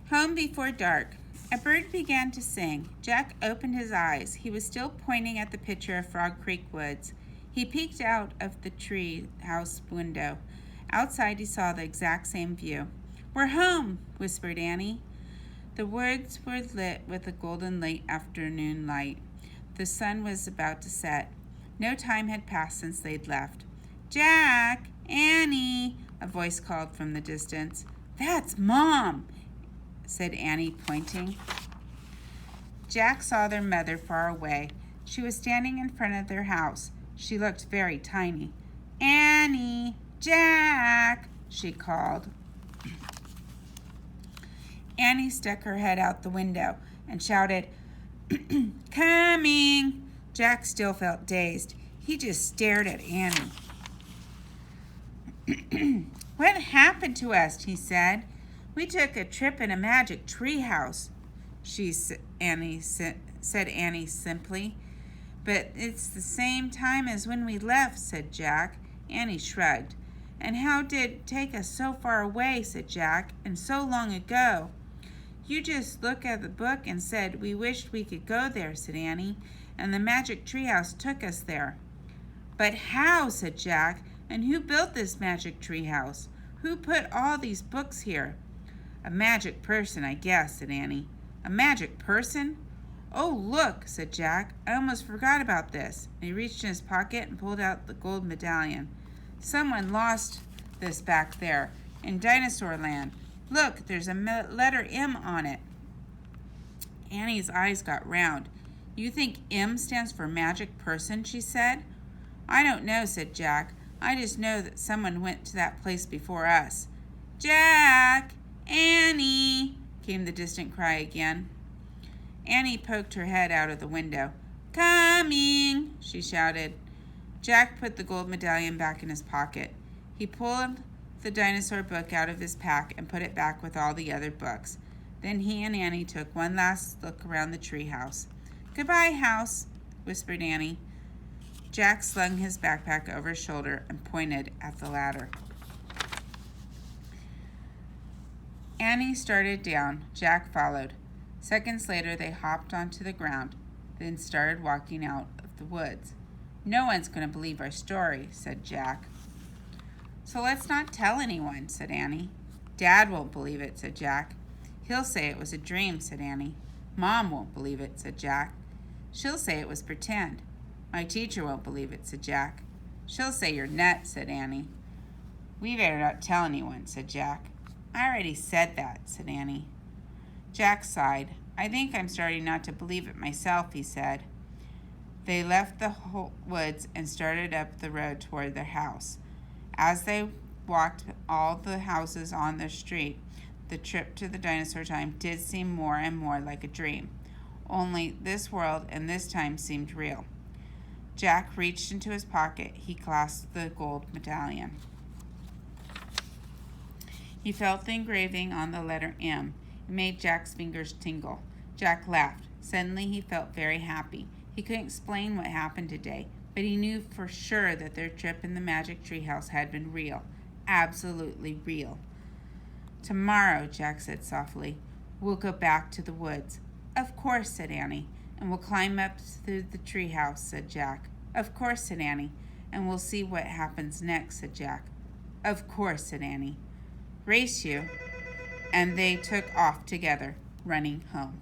Home before dark. A bird began to sing. Jack opened his eyes. He was still pointing at the picture of Frog Creek Woods. He peeked out of the tree house window. Outside, he saw the exact same view. "We're home," whispered Annie. The woods were lit with a golden late afternoon light. The sun was about to set. No time had passed since they'd left. "Jack! Annie!" a voice called from the distance. "That's Mom," said Annie, pointing. Jack saw their mother far away. She was standing in front of their house. She looked very tiny. "Annie! Jack!" she called. Annie stuck her head out the window and shouted, "Coming!" Jack still felt dazed. He just stared at Annie. "What happened to us?" he said. "We took a trip in a magic tree house," said Annie simply. "But it's the same time as when we left," said Jack. Annie shrugged. "And how did it take us so far away?" said Jack. "And so long ago." "You just looked at the book and said we wished we could go there," said Annie. "And the magic treehouse took us there." "But how?" said Jack. "And who built this magic treehouse? Who put all these books here?" "A magic person, I guess," said Annie. "A magic person? Oh, look," said Jack. "I almost forgot about this." And he reached in his pocket and pulled out the gold medallion. "Someone lost this back there in Dinosaur Land. Look, there's a letter M on it." Annie's eyes got round. "You think M stands for magic person?" she said. "I don't know," said Jack. "I just know that someone went to that place before us." "Jack! Annie!" came the distant cry again. Annie poked her head out of the window. "Coming!" she shouted. Jack put the gold medallion back in his pocket. He pulled the dinosaur book out of his pack and put it back with all the other books. Then he and Annie took one last look around the treehouse. "Goodbye, house," whispered Annie. Jack slung his backpack over his shoulder and pointed at the ladder. Annie started down. Jack followed. Seconds later, they hopped onto the ground, then started walking out of the woods. "No one's going to believe our story," said Jack. "So let's not tell anyone," said Annie. "Dad won't believe it," said Jack. "He'll say it was a dream," said Annie. "Mom won't believe it," said Jack. "She'll say it was pretend." "My teacher won't believe it," said Jack. "She'll say you're nuts," said Annie. "We better not tell anyone," said Jack. "I already said that," said Annie. Jack sighed. "I think I'm starting not to believe it myself," he said. They left the woods and started up the road toward their house. As they walked all the houses on the street, the trip to the dinosaur time did seem more and more like a dream. Only this world and this time seemed real. Jack reached into his pocket. He clasped the gold medallion. He felt the engraving on the letter M. It made Jack's fingers tingle. Jack laughed. Suddenly he felt very happy. He couldn't explain what happened today, but he knew for sure that their trip in the magic treehouse had been real. Absolutely real. "Tomorrow," Jack said softly, "we'll go back to the woods." "Of course," said Annie. "And we'll climb up through the treehouse," said Jack. "Of course," said Annie. "And we'll see what happens next," said Jack. "Of course," said Annie. "Race you." And they took off together, running home.